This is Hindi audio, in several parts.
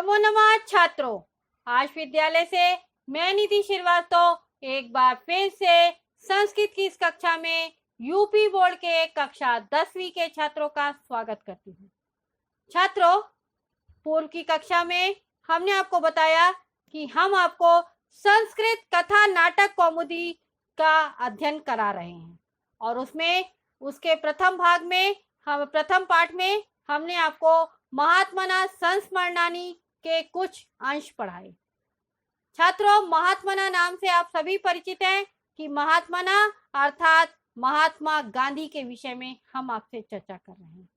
नमो नमः छात्रों। आज विद्यालय से मैं निधि श्रीवास्तव एक बार फिर से संस्कृत की इस कक्षा में यूपी बोर्ड के कक्षा 10वीं के छात्रों का स्वागत करती हूँ। छात्रों, पूर्व की कक्षा में हमने आपको बताया कि हम आपको संस्कृत कथा नाटक कौमुदी का अध्ययन करा रहे हैं और उसके प्रथम पाठ में हमने आपको महात्मना संस्मरणानि के कुछ अंश पढ़ाए। छात्रों, महात्मना नाम से आप सभी परिचित हैं कि महात्मना अर्थात महात्मा गांधी के विषय में हम आपसे चर्चा कर रहे हैं।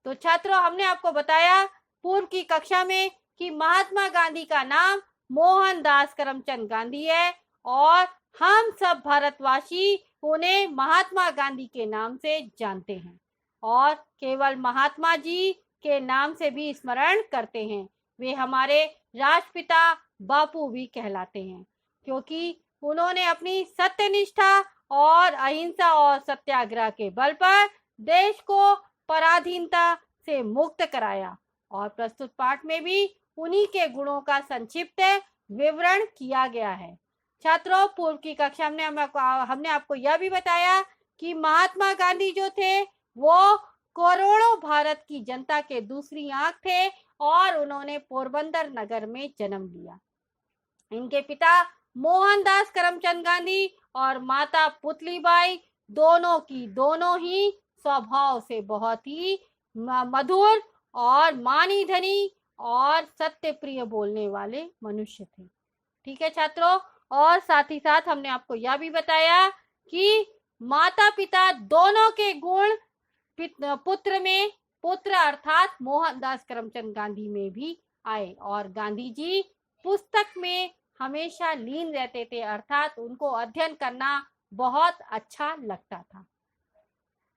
तो छात्रों, हमने आपको बताया पूर्व की कक्षा में कि महात्मा गांधी का नाम मोहनदास करमचंद गांधी है और हम सब भारतवासी उन्हें महात्मा गांधी के नाम से जानते हैं और केवल महात्मा जी के नाम से भी स्मरण करते हैं। वे हमारे राष्ट्रपिता बापू भी कहलाते हैं क्योंकि उन्होंने अपनी सत्यनिष्ठा और अहिंसा और सत्याग्रह के बल पर देश को पराधीनता से मुक्त कराया और प्रस्तुत पाठ में भी उन्हीं के गुणों का संक्षिप्त विवरण किया गया है। छात्रों, पूर्व की कक्षा में हमने आपको यह भी बताया कि महात्मा गांधी जो थे वो करोड़ों भारत की जनता के दूसरी आंख थे और उन्होंने पोरबंदर नगर में जन्म लिया। इनके पिता मोहनदास करमचंद गांधी और माता पुतलीबाई दोनों ही स्वभाव से बहुत ही मधुर और मानी धनी और सत्य प्रिय बोलने वाले मनुष्य थे। ठीक है छात्रों, और साथ ही साथ हमने आपको यह भी बताया कि माता पिता दोनों के गुण पुत्र अर्थात मोहनदास करमचंद गांधी में भी आए और गांधी जी पुस्तक में हमेशा लीन रहते थे अर्थात उनको अध्ययन करना बहुत अच्छा लगता था।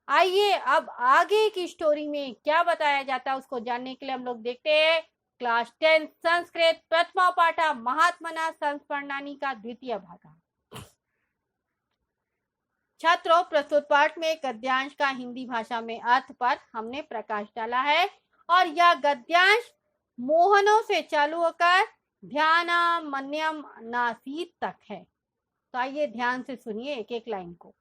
आइए अब आगे की स्टोरी में क्या बताया जाता है उसको जानने के लिए हम लोग देखते हैं क्लास 10 संस्कृत प्रथमा पाठा महात्मना संस्मरणानि का द्वितीय भाग। छात्रों, प्रस्तुत पाठ में गद्यांश का हिंदी भाषा में अर्थ पर हमने प्रकाश डाला है और यह गद्यांश मोहनों से चालू होकर ध्यानम मन्यम नासीत तक है। तो आइए ध्यान से सुनिए एक एक लाइन को।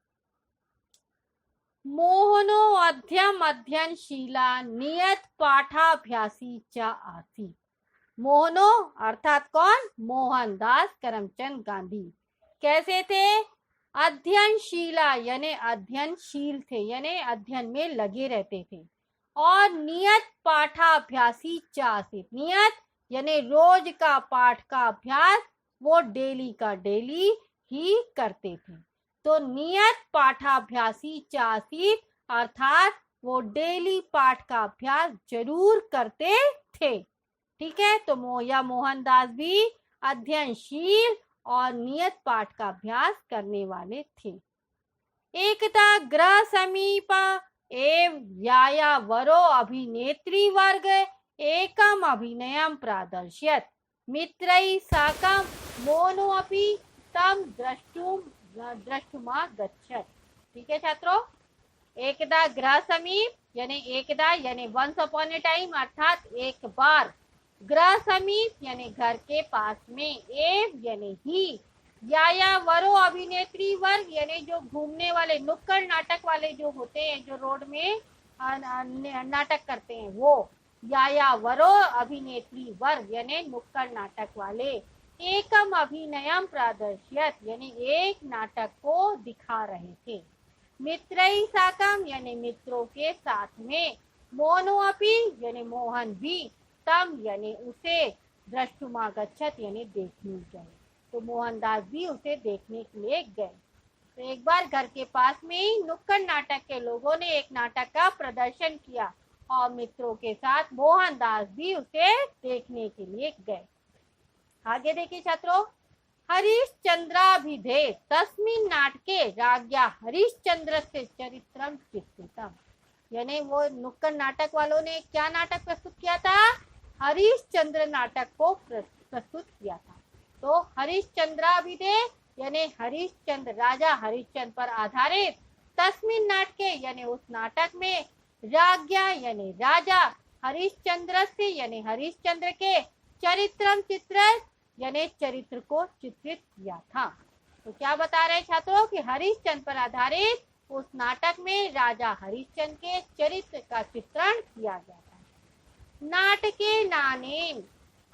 मोहनो अध्ययनशीला नियत पाठाभ्यासी च आसीत। मोहनो अर्थात कौन? मोहनदास करमचंद गांधी कैसे थे? अध्ययनशीला यानी अध्ययनशील थे यानी अध्ययन में लगे रहते थे और नियत पाठाभ्यासी च आसीत। नियत यानी रोज का पाठ का अभ्यास वो डेली का डेली ही करते थे। तो नियत पाठाभ्यासी च आसीत अर्थात वो डेली पाठ का अभ्यास जरूर करते थे। ठीक है, तो मोहनदास भी अध्ययनशील और नियत पाठ का अभ्यास करने वाले थे। एकता गृह समीप एव यायावरो अभिनेत्री वर्ग एकम अभिनयम प्रादर्शयत् मित्रैः साकं मोनो अपि तम द्रष्टुमा गच्छत्। ठीक है छात्रों, एकदा गृह समीप यानी वंस अपॉन ए टाइम अर्थात एक बार, गृह समीप यानी घर के पास में, एव यानी ही, यायावरो अभिनेत्री वर्ग यानी जो घूमने वाले नुक्कड़ नाटक वाले जो होते हैं जो रोड में नाटक करते हैं वो, यायावरो अभिनेत्री वर्ग यानी नुक्कड़ नाटक वाले, एकम अभिनयम प्रादर्शयत् यानी एक नाटक को दिखा रहे थे, मित्रैः साकं यानी मित्रों के साथ में, मोनो अपि यानी मोहन भी, तम यानी उसे, द्रष्टुमा गच्छत यानी देखने गए। तो मोहनदास भी उसे देखने के लिए गए। तो एक बार घर के पास में ही नुक्कड़ नाटक के लोगों ने एक नाटक का प्रदर्शन किया और मित्रों के साथ मोहनदास भी उसे देखने के लिए गए। आगे देखिए छात्रों, हरिश्चंद्राभिधे तस्मिन् नाटके राज्ञा हरिश्चंद्र से चरित्रम चित्रितम यानी वो नुक्कड़ नाटक वालों ने क्या नाटक प्रस्तुत किया था? हरिश्चंद्र नाटक को प्रस्तुत किया था। तो हरिश्चंद्राभिधे यानी हरिश्चंद्र राजा हरिश्चंद्र पर आधारित, तस्मिन् नाटके यानी उस नाटक में, राज्ञा यानी राजा, हरिश्चंद्र से यानी हरिश्चंद्र के, चरित्रम चित्र यानी चरित्र को चित्रित किया था। तो क्या बता रहे छात्रों कि हरिश्चंद्र पर आधारित उस नाटक में राजा हरिश्चंद्र के चरित्र का चित्रण किया गया था। नाटके नानेन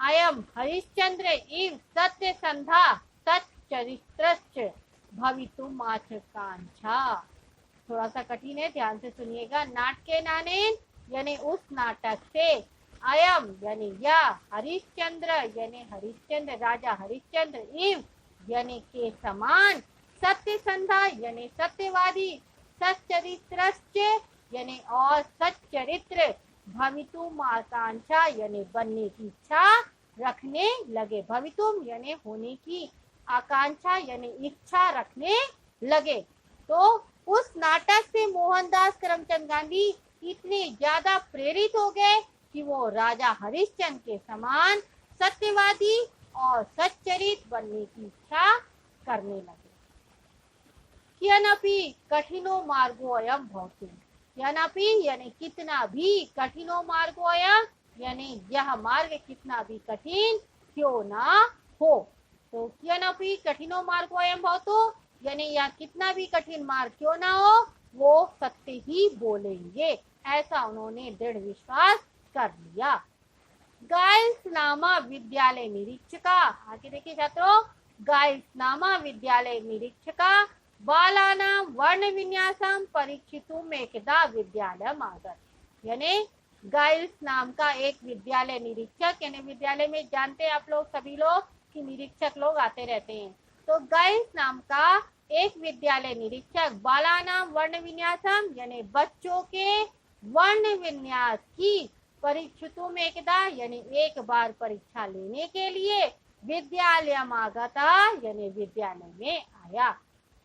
अयम हरिश्चंद्र इव सत्यसंधा सच्चरित्रश्च भवितुम आकांक्षा। थोड़ा सा कठिन है, ध्यान से सुनिएगा। नाटके नानेन यानी उस नाटक से, अयम यानी यह, हरिश्चंद्र यानी हरिश्चंद्र, राजा हरिश्चंद्र, इव यानी के समान, सत्यसंधा यानी सत्यवादी, सच्चरित्रश्च यानी और सच्चरित्र, भवितुम आकांक्षा यानी बनने की इच्छा रखने लगे। भवितुम यानी होने की, आकांक्षा यानी इच्छा रखने लगे। तो उस नाटक से मोहनदास करमचंद गांधी इतने ज्यादा प्रेरित हो गए कि वो राजा हरिश्चंद्र के समान सत्यवादी और सच्चरित बनने की इच्छा करने लगे। कियनपि कठिनो मार्गो अयम भवतु, कियनपि यानी कितना भी, कठिनो मार्गो अयम यानी यह मार्ग कितना भी कठिन क्यों ना हो। तो कियनपि कठिनो मार्गो अयम भवतु यानी यह कितना भी कठिन मार्ग क्यों ना हो, वो सत्य ही बोलेंगे, ऐसा उन्होंने दृढ़ विश्वास कर लिया। गाइल्स नामा विद्यालय निरीक्षका, आगे देखिए छात्रों, गाइल्स नामा विद्यालय निरीक्षका बालानां वर्ण विन्यासम परीक्षितुम एकदा विद्यालयम आगत। यानी गाइल्स नाम का एक विद्यालय निरीक्षक, यानी विद्यालय में जानते हैं आप लोग सभी लोग कि निरीक्षक लोग आते रहते हैं। तो गाइल्स नाम का एक विद्यालय निरीक्षक बालानाम वर्ण विन्यासम यानी बच्चों के वर्ण विन्यास की, परीक्षितुम एकदा यानी एक बार परीक्षा लेने के लिए, विद्यालयम आगता यानी विद्यालय में आया।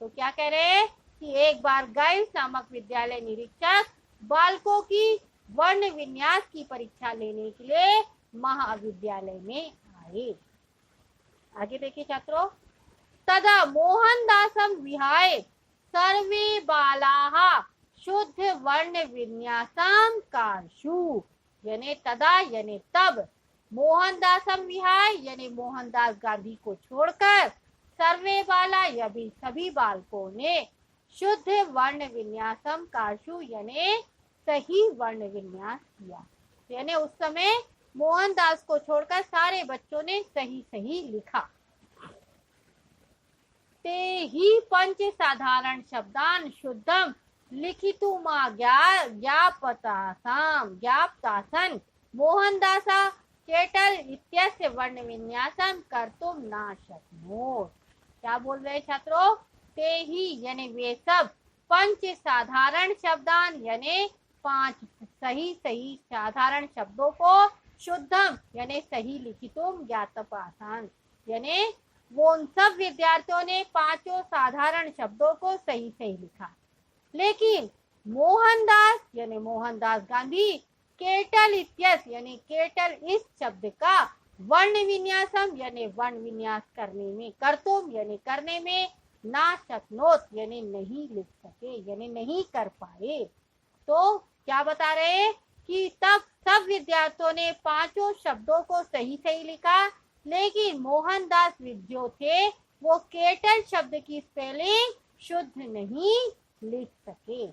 तो क्या कह रहे हैं कि एक बार गाइल्स नामक विद्यालय निरीक्षक बालकों की वर्ण विन्यास की परीक्षा लेने के लिए महाविद्यालय में आए। आगे देखिए छात्रों, तदा मोहनदासम विहाय सर्वे बालाः शुद्ध वर्ण विन्यासम कारषु, यानी तदा यानी तब, मोहनदासम विहाय यानी मोहनदास गांधी को छोड़कर, सर्वे बाला या भी सभी बालकों ने, शुद्ध वर्ण विन्यासम कारषु यानी सही वर्ण विन्यास किया। यानी उस समय मोहनदास को छोड़कर सारे बच्चों ने सही सही लिखा। ते ही पंच साधारण शब्दान शुद्धम लिखितुमा ज्ञापतासन मोहनदासा केटल इत्यस्य वर्ण विन्यासम कर्तुम न शक्नोत्। क्या बोल रहे छात्रों, ते ही यानी वे सब, पंच साधारण शब्दान यानी 5 सही सही साधारण शब्दों को, शुद्धम यानी सही, लिखितुम ज्ञापतासन यानी वो उन सब विद्यार्थियों ने 5 साधारण शब्दों को सही सही लिखा। लेकिन मोहनदास यानी मोहनदास गांधी, केटल इत्यस यानी केटल इस शब्द का, वर्ण विन्यासम यानी वर्ण विन्यास करने में, कर्तुम यानी करने में, ना शक्नोत यानी नहीं लिख सके यानी नहीं कर पाए। तो क्या बता रहे हैं कि तब सब विद्यार्थियों ने 5 शब्दों को सही सही लिखा, लेकिन मोहनदास जो थे वो केटल शब्द की स्पेलिंग शुद्ध नहीं लिख सके।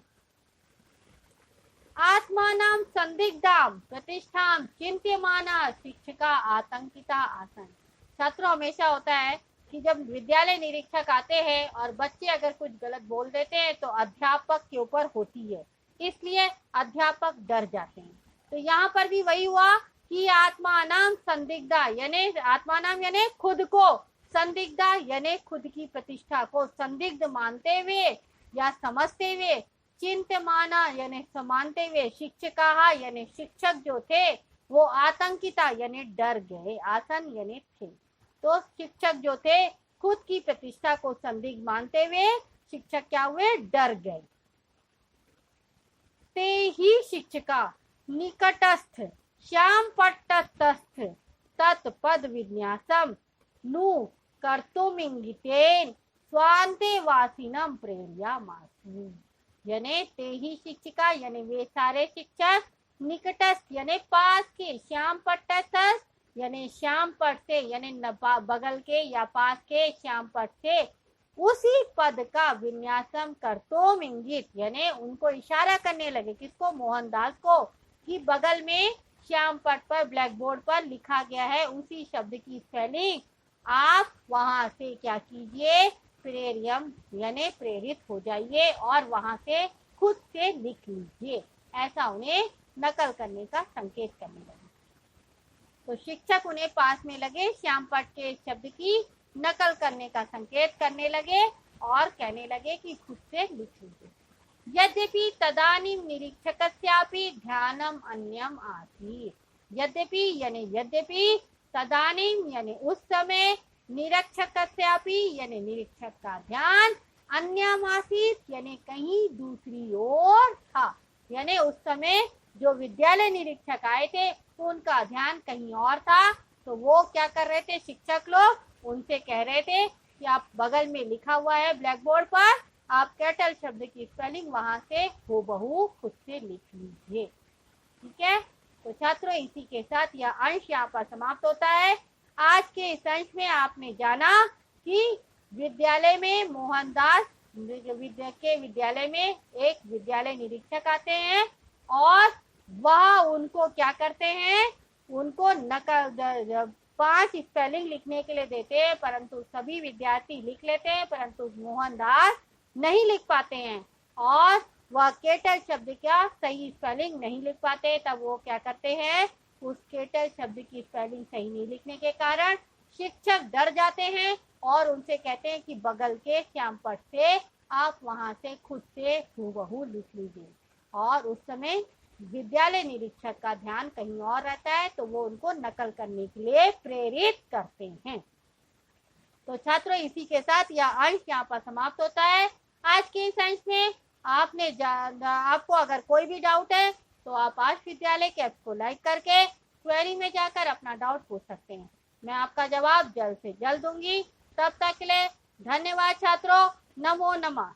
आत्मानां संदिग्धाम प्रतिष्ठाम चिंत्यमाना शिक्षका आतंकिता आसन। छात्रों, हमेशा होता है कि जब विद्यालय निरीक्षक आते हैं और बच्चे अगर कुछ गलत बोल देते हैं तो अध्यापक के ऊपर होती है, इसलिए अध्यापक डर जाते हैं। तो यहाँ पर भी वही हुआ कि आत्मानाम संदिग्धा यानी आत्मानाम यानी खुद को, संदिग्धा यानी खुद की प्रतिष्ठा को संदिग्ध मानते हुए या समझते हुए, चिंत्यमाना यानी मानते हुए, शिक्षका यानी शिक्षक जो थे वो आतंकिता यानी डर गए, आसन यानी थे। तो शिक्षक जो थे खुद की प्रतिष्ठा को संदिग्ध मानते हुए शिक्षक क्या हुए, डर गए। ते ही शिक्षका निकटस्थ श्याम पट्टस्थ तत्पद विन्यासम नु कर्तुमिंगितेन स्वान्ते वासिनम प्रेरयामासि। यानी ते ही शिक्षिका यानी वे सारे शिक्षक, निकटस्थ यानी पास के, श्याम पट्टस्थ यानी श्याम पट से, यानी बगल के या पास के श्याम पट से उसी पद का विन्यासम करतो इंगित, यानी उनको इशारा करने लगे, किसको, मोहनदास को, कि बगल में श्याम पट पर, ब्लैक बोर्ड पर लिखा गया है उसी शब्द की स्पेलिंग, आप वहां से क्या कीजिए, प्रेरियम यानी प्रेरित हो जाइए और वहां से खुद से लिख लीजिए। ऐसा उन्हें नकल करने का संकेत करने लगे। तो शिक्षक उन्हें पास में लगे श्याम पट के शब्द की नकल करने का संकेत करने लगे और कहने लगे कि खुद से लिख लीजिए। यद्यपि तदानीम निरीक्षकस्यापि ध्यानम अन्यम आसीत्, यद्यपि यानी यद्यपि, तदानीम यानी उस समय, निरीक्षकस्यापि यानी निरीक्षक का ध्यान, अन्यम आसीत् यानी कहीं दूसरी ओर था, यानी उस समय जो विद्यालय निरीक्षक आए थे उनका ध्यान कहीं और था। तो वो क्या कर रहे थे, शिक्षक लोग उनसे कह रहे थे कि आप बगल में लिखा हुआ है ब्लैक बोर्ड पर, आप कैटल शब्द की स्पेलिंग वहां से हूबहू खुद से लिख लीजिए। ठीक है, तो छात्रों इसी के साथ यह अंश यहाँ पर समाप्त होता है। आज के इस अंश में आपने जाना कि विद्यालय में मोहनदास के विद्यालय में एक विद्यालय निरीक्षक आते हैं और वह उनको क्या करते हैं, उनको नकल 5 स्पेलिंग लिखने के लिए देते हैं, परंतु सभी विद्यार्थी लिख लेते हैं, परंतु मोहनदास नहीं लिख पाते हैं और वह केटल शब्द का सही स्पेलिंग नहीं लिख पाते। तब वो क्या करते हैं, उस केटल शब्द की स्पेलिंग सही नहीं लिखने के कारण शिक्षक डर जाते हैं और उनसे कहते हैं कि बगल के श्याम पट से आप वहां से खुद से हूबहू लिख लीजिए। और उस समय विद्यालय निरीक्षक का ध्यान कहीं और रहता है, तो वो उनको नकल करने के लिए प्रेरित करते हैं। तो छात्रों इसी के साथ यह अंश यहाँ पर समाप्त होता है। आज के इस अंश में आपको अगर कोई भी डाउट है तो आप आज विद्यालय के ऐप को लाइक करके क्वेरी में जाकर अपना डाउट पूछ सकते हैं। मैं आपका जवाब जल्द से जल्द दूंगी। तब तक के लिए धन्यवाद छात्रों। नमो नमः।